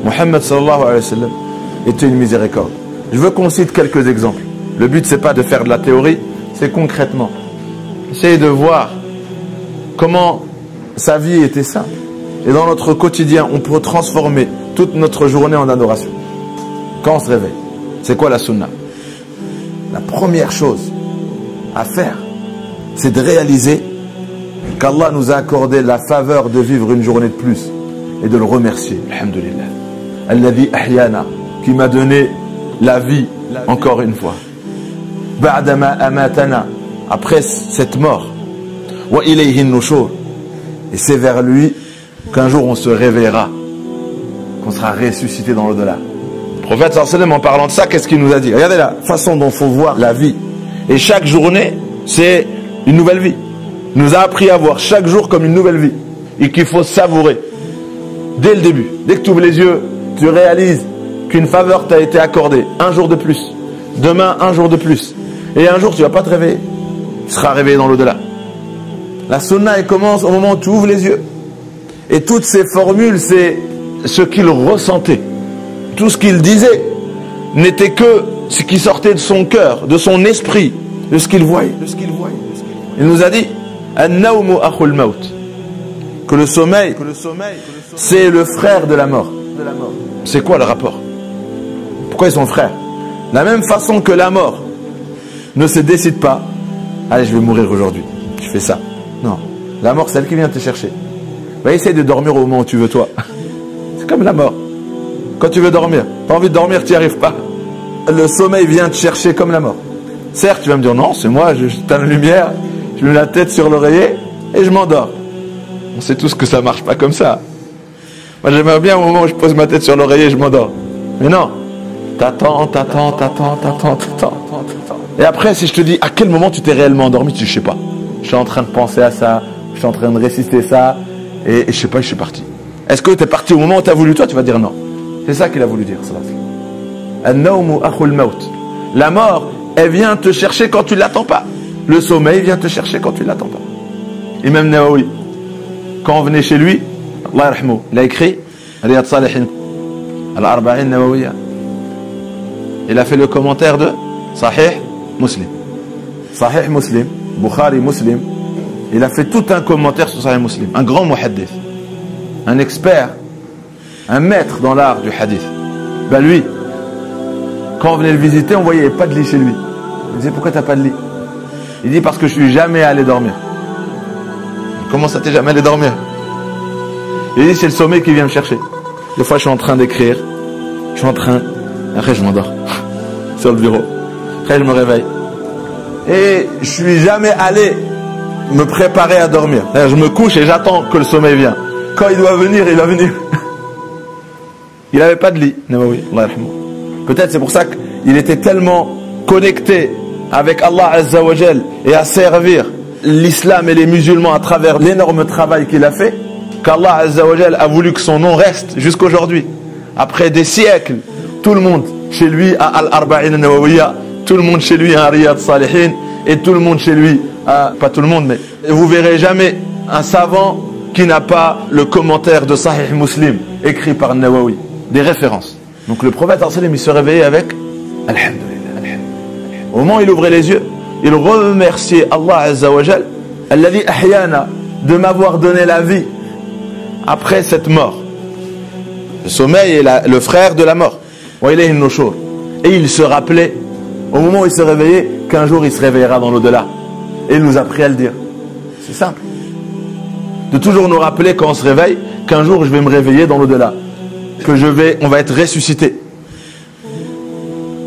Mohammed sallallahu alayhi wa sallam était une miséricorde. Je veux qu'on cite quelques exemples. Le but, c'est pas de faire de la théorie, c'est concrètement. Essayez de voir comment sa vie était simple. Et dans notre quotidien, on peut transformer toute notre journée en adoration. Quand on se réveille, c'est quoi la sunna? La première chose à faire, c'est de réaliser qu'Allah nous a accordé la faveur de vivre une journée de plus et de le remercier. Alhamdulillah. Alladhi ahyana, qui m'a donné la vie encore une fois. Ba'dama amatana, après cette mort. Wa ilayhi nushur, et c'est vers lui qu'un jour on se réveillera, qu'on sera ressuscité dans l'au-delà. Le prophète sallallahu alayhi wa sallam, en parlant de ça, qu'est-ce qu'il nous a dit? Regardez la façon dont il faut voir la vie. Et chaque journée, c'est une nouvelle vie. Il nous a appris à voir chaque jour comme une nouvelle vie. Et qu'il faut savourer. Dès le début. Dès que tu ouvres les yeux, tu réalises qu'une faveur t'a été accordée. Un jour de plus. Demain, un jour de plus. Et un jour, tu ne vas pas te réveiller. Tu seras réveillé dans l'au-delà. La sunna, elle commence au moment où tu ouvres les yeux. Et toutes ces formules, c'est ce qu'il ressentait. Tout ce qu'il disait n'était que ce qui sortait de son cœur, de son esprit, de ce qu'il voyait. Il nous a dit An-nawmu akhul maut, que le sommeil, c'est le frère de la mort. C'est quoi le rapport? Pourquoi ils sont frères? De la même façon que la mort ne se décide pas, allez, je vais mourir aujourd'hui, je fais ça. Non, la mort, c'est elle qui vient te chercher. Va essayer de dormir au moment où tu veux, toi. C'est comme la mort. Quand tu veux dormir, tu as envie de dormir, tu n'y arrives pas. Le sommeil vient te chercher comme la mort. Certes, tu vas me dire, non, c'est moi, je t'ai la lumière, je mets la tête sur l'oreiller et je m'endors. On sait tous que ça ne marche pas comme ça. Moi, j'aimerais bien au moment où je pose ma tête sur l'oreiller et je m'endors. Mais non. T'attends. Et après, si je te dis, à quel moment tu t'es réellement endormi, tu dis, je sais pas. Je suis en train de penser à ça, je suis en train de réciter ça, et je sais pas, je suis parti. Est-ce que tu es parti au moment où tu as voulu toi? Tu vas dire non. C'est ça qu'il a voulu dire. An-nawmu akhul maut. La mort, elle vient te chercher quand tu ne l'attends pas. Le sommeil vient te chercher quand tu ne l'attends pas. Imam Nawawi, quand on venait chez lui, Allah yarhamou, il a écrit Riyad Salihin al-Arba'in Nawawiya. Il a fait le commentaire de Sahih Muslim. Sahih Muslim, Bukhari Muslim. Il a fait tout un commentaire sur Sahih Muslim. Un grand muhaddith, un expert, un maître dans l'art du hadith. Ben lui, quand on venait le visiter, on voyait pas de lit chez lui. Il disait, pourquoi t'as pas de lit? Il dit, parce que je suis jamais allé dormir. Comment ça, t'es jamais allé dormir? Il dit, c'est le sommeil qui vient me chercher. Des fois, je suis en train d'écrire. Je suis en train... Après, je m'endors. Sur le bureau. Après, je me réveille. Et je suis jamais allé me préparer à dormir. Je me couche et j'attends que le sommeil vienne. Quand il doit venir, il va venir. Il n'avait pas de lit. Peut-être c'est pour ça qu'il était tellement connecté avec Allah Azza wa Jal et à servir l'islam et les musulmans à travers l'énorme travail qu'il a fait, qu'Allah Azza wa Jal a voulu que son nom reste jusqu'aujourd'hui. Après des siècles, tout le monde chez lui a Al-Arba'in Nawawiya, tout le monde chez lui a Riyad Salihin, et tout le monde chez lui a, pas tout le monde, mais vous verrez jamais un savant qui n'a pas le commentaire de Sahih Muslim écrit par Nawawi, des références. Donc le prophète il se réveillait avec Alhamdulillah. Au moment où il ouvrait les yeux, il remerciait Allah Azza wa Jal, Alladhi ahyana, de m'avoir donné la vie après cette mort. Le sommeil est le frère de la mort. Et il se rappelait, au moment où il se réveillait, qu'un jour il se réveillera dans l'au-delà. Et il nous a appris à le dire. C'est simple. De toujours nous rappeler quand on se réveille, qu'un jour je vais me réveiller dans l'au-delà. Que on va être ressuscité.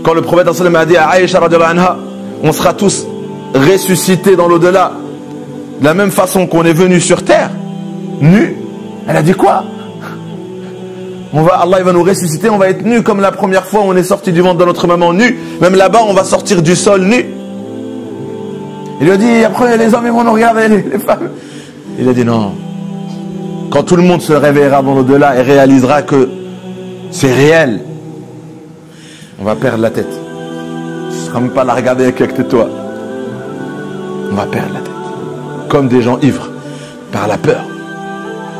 Quand le prophète a dit à Aïcha radhiyallahu anha, on sera tous ressuscités dans l'au-delà, de la même façon qu'on est venu sur terre, nus. Elle a dit quoi? Allah il va nous ressusciter, on va être nus comme la première fois où on est sorti du ventre de notre maman nus. Même là-bas, on va sortir du sol nus. Il lui a dit, après les hommes ils vont nous regarder, les femmes. Il a dit non. Quand tout le monde se réveillera dans l'au-delà et réalisera que c'est réel, on va perdre la tête. Ce ne sera même pas la regarder avec toi. On va perdre la tête. Comme des gens ivres, par la peur.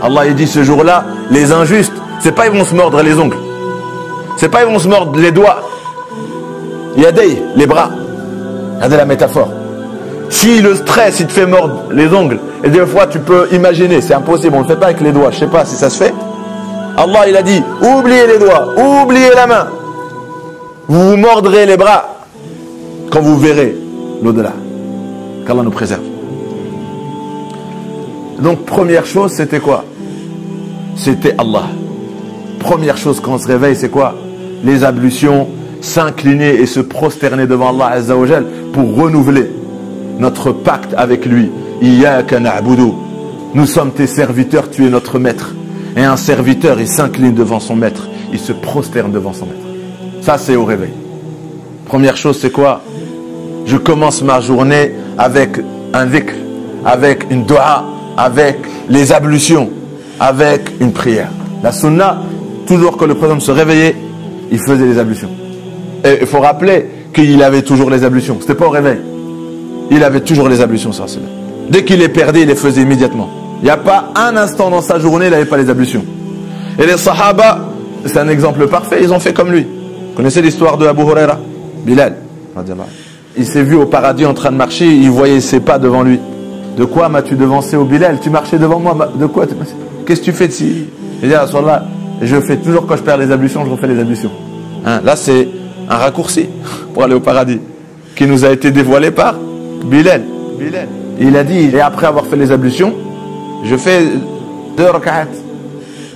Allah il dit ce jour-là, les injustes, c'est pas ils vont se mordre les ongles. C'est pas ils vont se mordre les doigts. Yadei, les bras. Regardez la métaphore. Si le stress il te fait mordre les ongles, et des fois tu peux imaginer, c'est impossible, on ne le fait pas avec les doigts, je sais pas si ça se fait. Allah il a dit, oubliez les doigts, oubliez la main. Vous vous mordrez les bras quand vous verrez l'au-delà. Qu'Allah nous préserve. Donc première chose c'était quoi? C'était Allah. Première chose quand on se réveille c'est quoi? Les ablutions, s'incliner et se prosterner devant Allah Azza wa Jal pour renouveler notre pacte avec lui. Iyyaka na'budu. Nous sommes tes serviteurs, tu es notre maître. Et un serviteur, il s'incline devant son maître. Il se prosterne devant son maître. Ça, c'est au réveil. Première chose, c'est quoi? Je commence ma journée avec un dhikr, avec une dua, avec les ablutions, avec une prière. La sunna, toujours que le prophète se réveillait, il faisait les ablutions. Et il faut rappeler qu'il avait toujours les ablutions. C'était pas au réveil. Il avait toujours les ablutions, ça. Dès qu'il les perdait, il les faisait immédiatement. Il n'y a pas un instant dans sa journée, il n'avait pas les ablutions. Et les Sahaba, c'est un exemple parfait, ils ont fait comme lui. Vous connaissez l'histoire de Abu Huraira, Bilal. Il s'est vu au paradis en train de marcher, il voyait ses pas devant lui. De quoi m'as-tu devancé au Bilal? Tu marchais devant moi, de quoi? Qu'est-ce que tu fais de si? Il dit, Rasulallah, je fais toujours quand je perds les ablutions, je refais les ablutions. Hein, là, c'est un raccourci pour aller au paradis qui nous a été dévoilé par Bilal. Il a dit, et après avoir fait les ablutions, je fais 2 rak'at.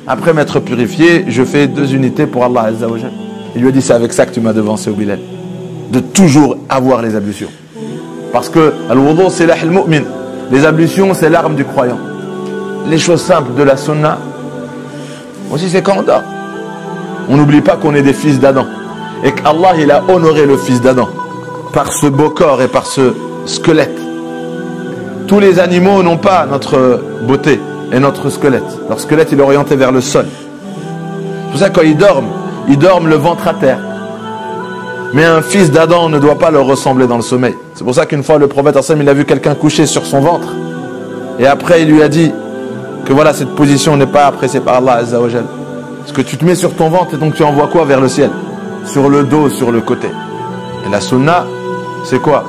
Après m'être purifié, je fais 2 unités pour Allah Azza wa Jal. Il lui a dit, c'est avec ça que tu m'as devancé au Bilal. De toujours avoir les ablutions. Parce que al-wudu silah al-mu'min. Les ablutions, c'est l'arme du croyant. Les choses simples de la sunna, aussi c'est quand on dort. On n'oublie pas qu'on est des fils d'Adam. Et qu'Allah, il a honoré le fils d'Adam par ce beau corps et par ce squelette. Tous les animaux n'ont pas notre beauté et notre squelette. Leur squelette, il est orienté vers le sol. C'est pour ça que quand ils dorment le ventre à terre. Mais un fils d'Adam ne doit pas leur ressembler dans le sommeil. C'est pour ça qu'une fois le prophète il a vu quelqu'un couché sur son ventre. Et après il lui a dit que voilà, cette position n'est pas appréciée par Allah Azza wa Jal. Parce que tu te mets sur ton ventre et donc tu envoies quoi vers le ciel? Sur le dos, sur le côté. Et la sunna, c'est quoi?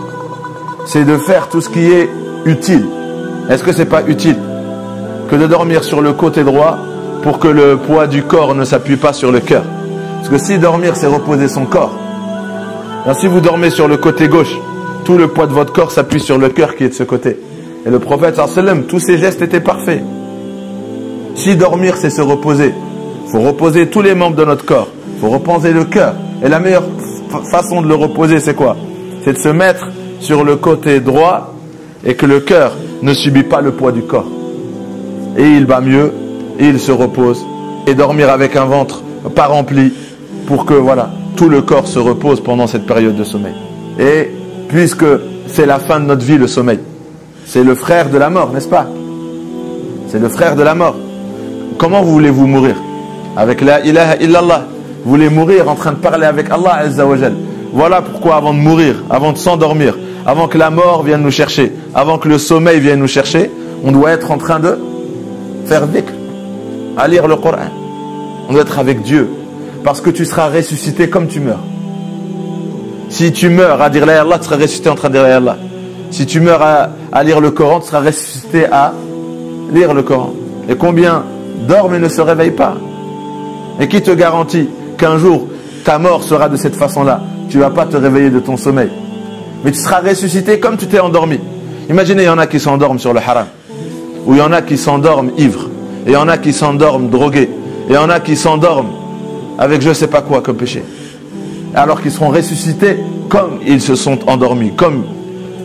C'est de faire tout ce qui est utile. Est-ce que c'est pas utile que de dormir sur le côté droit pour que le poids du corps ne s'appuie pas sur le cœur? Parce que si dormir c'est reposer son corps, alors si vous dormez sur le côté gauche, tout le poids de votre corps s'appuie sur le cœur qui est de ce côté. Et le prophète sallam, tous ses gestes étaient parfaits. Si dormir c'est se reposer, il faut reposer tous les membres de notre corps, il faut reposer le cœur. Et la meilleure façon de le reposer c'est quoi? C'est de se mettre sur le côté droit et que le cœur ne subit pas le poids du corps. Et il va mieux, et il se repose. Et dormir avec un ventre pas rempli pour que voilà, tout le corps se repose pendant cette période de sommeil. Et puisque c'est la fin de notre vie, le sommeil, c'est le frère de la mort, n'est-ce pas? C'est le frère de la mort. Comment voulez-vous mourir? Avec la ilaha illallah. Vous voulez mourir en train de parler avec Allah Azza wa Jal. Voilà pourquoi avant de mourir, avant de s'endormir, avant que la mort vienne nous chercher, avant que le sommeil vienne nous chercher, on doit être en train de faire dhikr, à lire le Coran. On doit être avec Dieu. Parce que tu seras ressuscité comme tu meurs. Si tu meurs à dire la ilaha illallah, tu seras ressuscité en train de dire la ilaha illallah. Si tu meurs à lire le Coran, tu seras ressuscité à lire le Coran. Et combien dorment et ne se réveillent pas? Et qui te garantit qu'un jour, ta mort sera de cette façon-là? Tu ne vas pas te réveiller de ton sommeil. Mais tu seras ressuscité comme tu t'es endormi. Imaginez, il y en a qui s'endorment sur le haram. Ou il y en a qui s'endorment ivres. Et il y en a qui s'endorment drogués. Et il y en a qui s'endorment avec je ne sais pas quoi comme péché. Alors qu'ils seront ressuscités comme ils se sont endormis, comme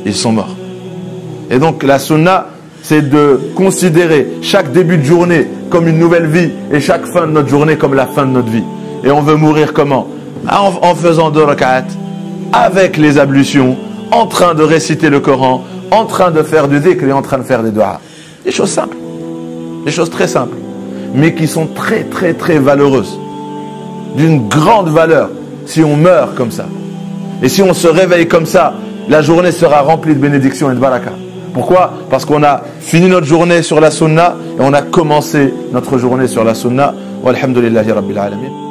ils sont morts. Et donc la sunna, c'est de considérer chaque début de journée comme une nouvelle vie et chaque fin de notre journée comme la fin de notre vie. Et on veut mourir comment? En faisant 2 rak'at, avec les ablutions, en train de réciter le Coran, en train de faire du dhikr et en train de faire des du'a. Des choses simples, des choses très simples, mais qui sont très très très valeureuses, d'une grande valeur si on meurt comme ça. Et si on se réveille comme ça, la journée sera remplie de bénédictions et de baraka. Pourquoi? Parce qu'on a fini notre journée sur la sunna et on a commencé notre journée sur la sunna. Walhamdulillahi Rabbil Alamin.